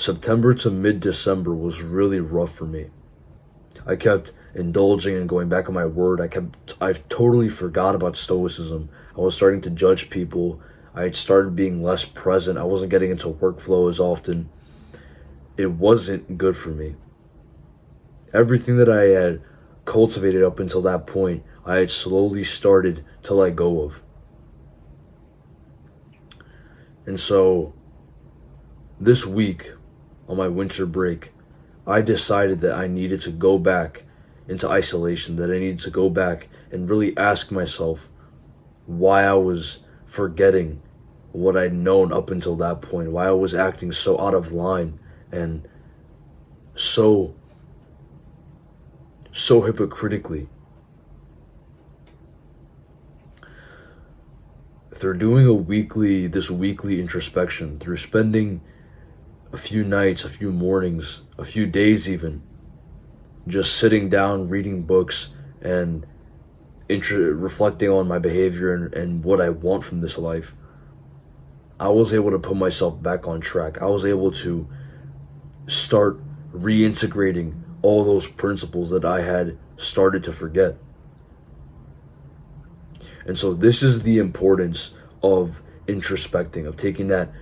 September to mid-December was really rough for me. I kept indulging and going back on my word. I totally forgot about stoicism. I was starting to judge people. I had started being less present. I wasn't getting into workflow as often. It wasn't good for me. Everything that I had cultivated up until that point, I had slowly started to let go of. And so this week on my winter break, I decided that I needed to go back into isolation, that I needed to go back and really ask myself why I was forgetting what I'd known up until that point, why I was acting so out of line and so hypocritically. Through doing this weekly introspection, through spending a few nights, a few mornings, a few days even, just sitting down, reading books, and reflecting on my behavior and what I want from this life, I was able to put myself back on track. I was able to start reintegrating all those principles that I had started to forget. And so this is the importance of introspecting, of taking that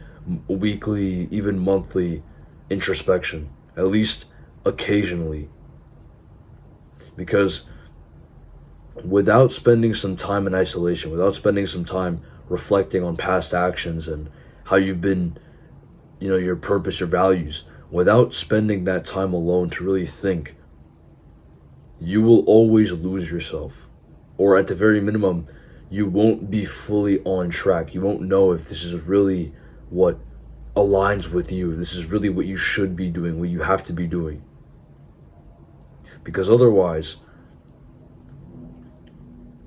weekly, even monthly introspection, at least occasionally. Because without spending some time in isolation, without spending some time reflecting on past actions and how you've been, your purpose, your values, without spending that time alone to really think, you will always lose yourself. Or at the very minimum, you won't be fully on track. You won't know if this is really what aligns with you. This is really what you should be doing, what you have to be doing. Because otherwise,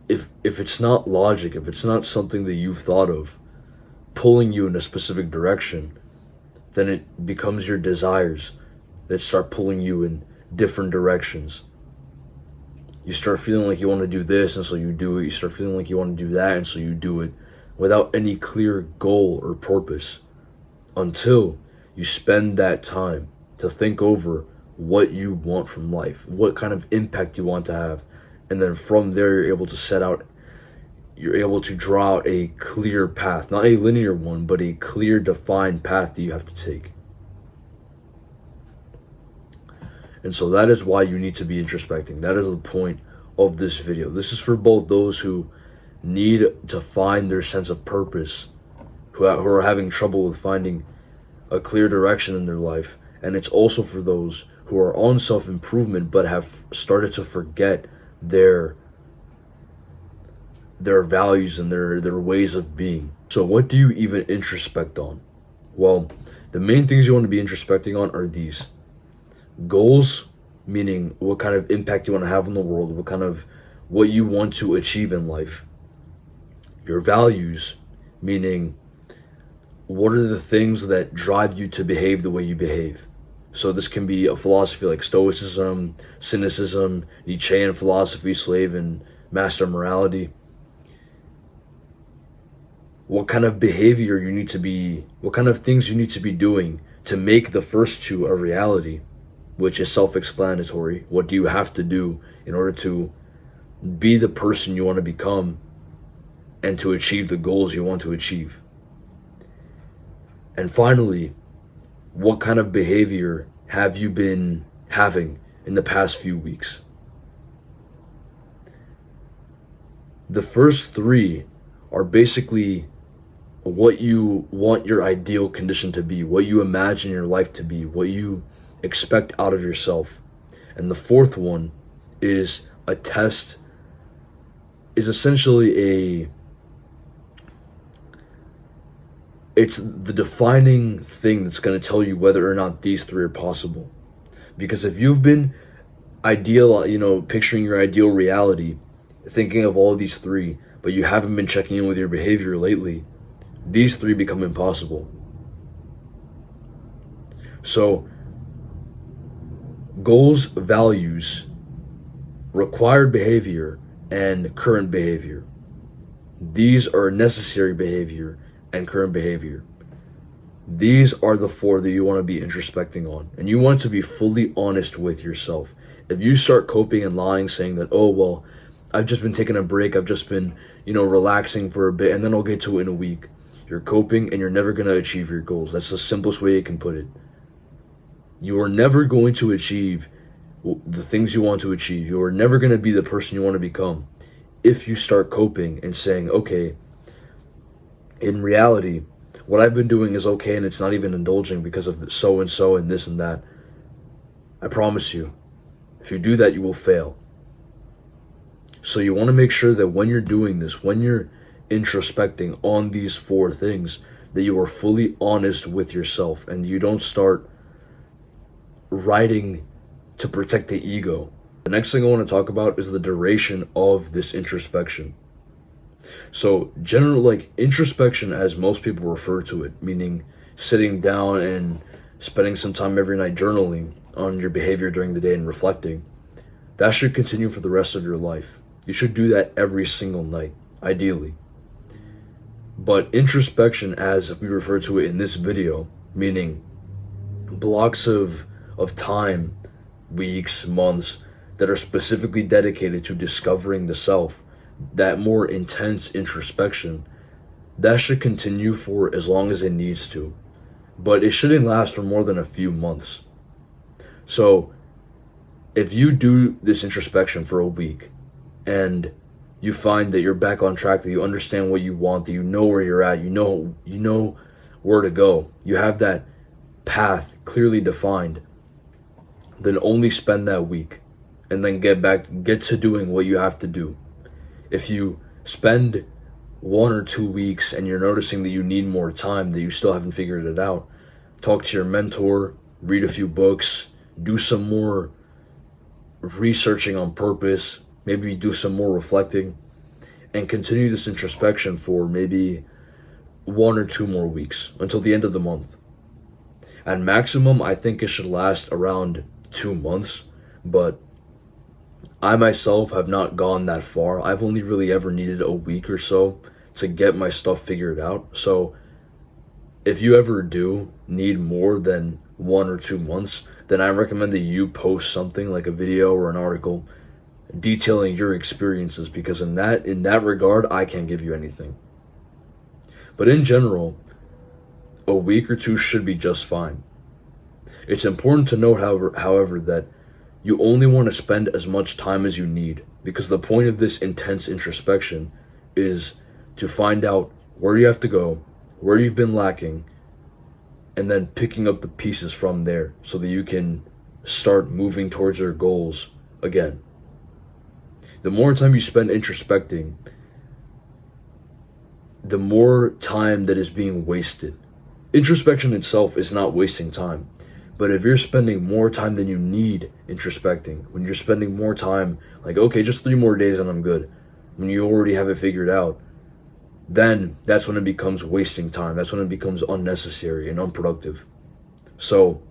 if it's not logic, if it's not something that you've thought of pulling you in a specific direction, then it becomes your desires that start pulling you in different directions. You start feeling like you want to do this, and so you do it. You start feeling like you want to do that, and so you do it, without any clear goal or purpose, until you spend that time to think over what you want from life, what kind of impact you want to have. And then from there, you're able to draw out a clear path, not a linear one, but a clear, defined path that you have to take. And so that is why you need to be introspecting. That is the point of this video. This is for both those who need to find their sense of purpose, who are having trouble with finding a clear direction in their life. And it's also for those who are on self-improvement but have started to forget their values and their ways of being. So what do you even introspect on? Well, the main things you want to be introspecting on are these. Goals, meaning what kind of impact you want to have in the world, what you want to achieve in life. Your values, meaning what are the things that drive you to behave the way you behave. So this can be a philosophy like Stoicism, Cynicism, Nietzschean philosophy, slave and master morality. What kind of behavior you need to be, what kind of things you need to be doing to make the first two a reality, which is self-explanatory. What do you have to do in order to be the person you want to become and to achieve the goals you want to achieve? And finally, what kind of behavior have you been having in the past few weeks? The first three are basically what you want your ideal condition to be, what you imagine your life to be, what you expect out of yourself. And the fourth one is a test, is essentially it's the defining thing that's going to tell you whether or not these three are possible. Because if you've been picturing your ideal reality, thinking of all these three, but you haven't been checking in with your behavior lately, these three become impossible. So goals, values, required behavior, and current behavior. These are necessary behavior and current behavior. These are the 4 that you want to be introspecting on, and you want to be fully honest with yourself. If you start coping and lying, saying that, oh, well, I've just been taking a break, I've just been, relaxing for a bit, and then I'll get to it in a week, you're coping and you're never going to achieve your goals. That's the simplest way you can put it. You are never going to achieve the things you want to achieve. You are never going to be the person you want to become if you start coping and saying, okay, in reality, what I've been doing is okay and it's not even indulging because of so and so and this and that. I promise you, if you do that, you will fail. So you want to make sure that when you're doing this, when you're introspecting on these 4 things, that you are fully honest with yourself and you don't start writing to protect the ego. The next thing I want to talk about is the duration of this introspection. So introspection, as most people refer to it, meaning sitting down and spending some time every night journaling on your behavior during the day and reflecting, that should continue for the rest of your life. You should do that every single night, ideally. But introspection, as we refer to it in this video, meaning blocks of time, weeks, months, that are specifically dedicated to discovering the self, that more intense introspection, that should continue for as long as it needs to. But it shouldn't last for more than a few months. So if you do this introspection for a week and you find that you're back on track, that you understand what you want, that you know where you're at, you know where to go, you have that path clearly defined, then only spend that week and then get to doing what you have to do. If you spend 1 or 2 weeks and you're noticing that you need more time, that you still haven't figured it out, talk to your mentor, read a few books, do some more researching on purpose, maybe do some more reflecting, and continue this introspection for maybe 1 or 2 more weeks until the end of the month. At maximum, I think it should last around 2 months, but I myself have not gone that far. I've only really ever needed a week or so to get my stuff figured out. So if you ever do need more than 1 or 2 months, then I recommend that you post something like a video or an article detailing your experiences, because in that regard, I can't give you anything. But in general, a week or 2 should be just fine. It's important to note, however, that you only want to spend as much time as you need, because the point of this intense introspection is to find out where you have to go, where you've been lacking, and then picking up the pieces from there so that you can start moving towards your goals again. The more time you spend introspecting, the more time that is being wasted. Introspection itself is not wasting time. But if you're spending more time than you need introspecting, when you're spending more time, like, okay, just 3 more days and I'm good, when you already have it figured out, then that's when it becomes wasting time. That's when it becomes unnecessary and unproductive. So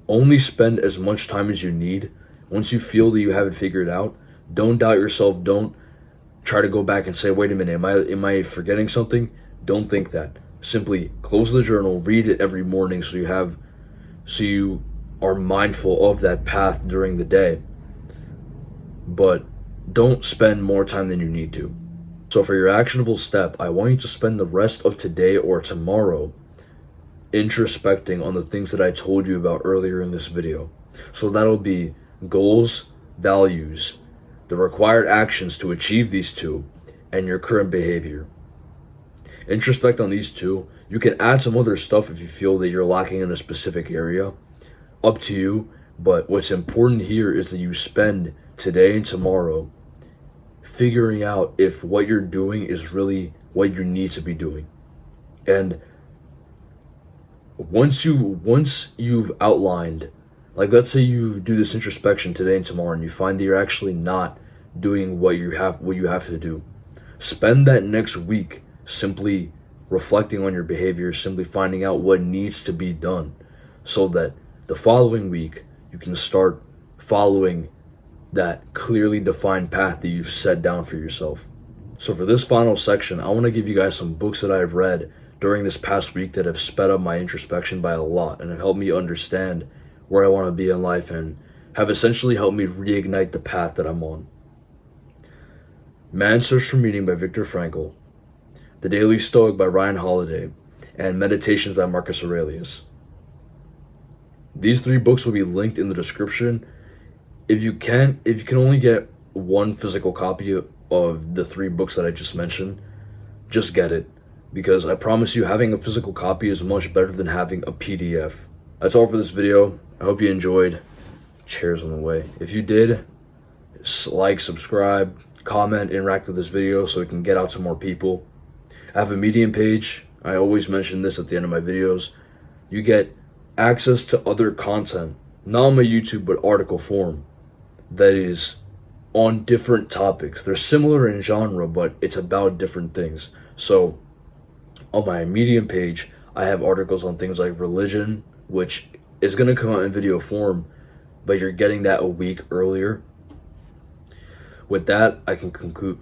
only spend as much time as you need. Once you feel that you have it figured out, don't doubt yourself. Don't try to go back and say, wait a minute, am I forgetting something? Don't think that. Simply close the journal, read it every morning so you are mindful of that path during the day. But don't spend more time than you need to. So for your actionable step, I want you to spend the rest of today or tomorrow introspecting on the things that I told you about earlier in this video. So that'll be goals, values, the required actions to achieve these 2, and your current behavior. Introspect on these 2. You can add some other stuff if you feel that you're lacking in a specific area. Up to you. But what's important here is that you spend today and tomorrow figuring out if what you're doing is really what you need to be doing. And once you've outlined, like, let's say you do this introspection today and tomorrow and you find that you're actually not doing what you have to do, spend that next week simply reflecting on your behavior, simply finding out what needs to be done, so that the following week you can start following that clearly defined path that you've set down for yourself. So for this final section, I want to give you guys some books that I've read during this past week that have sped up my introspection by a lot and have helped me understand where I want to be in life and have essentially helped me reignite the path that I'm on. Man's Search for Meaning by Viktor Frankl, The Daily Stoic by Ryan Holiday, and Meditations by Marcus Aurelius. These 3 books will be linked in the description. If you can only get one physical copy of the 3 books that I just mentioned, just get it. Because I promise you, having a physical copy is much better than having a PDF. That's all for this video. I hope you enjoyed. Cheers on the way. If you did, like, subscribe, comment, interact with this video so it can get out to more people. I have a Medium page. I always mention this at the end of my videos. You get access to other content, not on my YouTube, but article form, that is on different topics. They're similar in genre, but it's about different things. So on my Medium page, I have articles on things like religion, which is going to come out in video form, but you're getting that a week earlier. With that, I can conclude.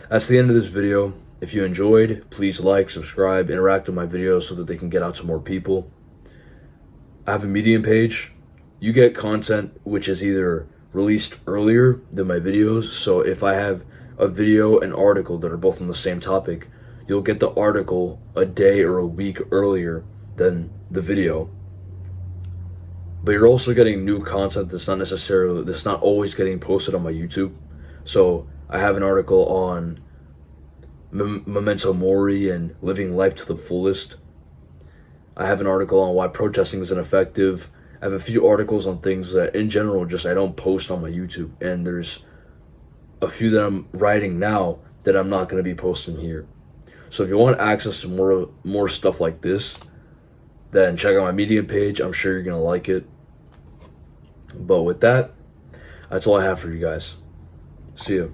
That's the end of this video. If you enjoyed, please like, subscribe, interact with my videos so that they can get out to more people. I have a Medium page. You get content which is either released earlier than my videos. So if I have a video and article that are both on the same topic, you'll get the article a day or a week earlier than the video. But you're also getting new content that's not always getting posted on my YouTube. So I have an article on memento mori and living life to the fullest. I have an article on why protesting is ineffective. I have a few articles on things that in general just I don't post on my YouTube, and there's a few that I'm writing now that I'm not going to be posting here. So if you want access to more stuff like this, then check out my Medium page. I'm sure you're going to like it. But with that, that's all I have for you guys. See ya.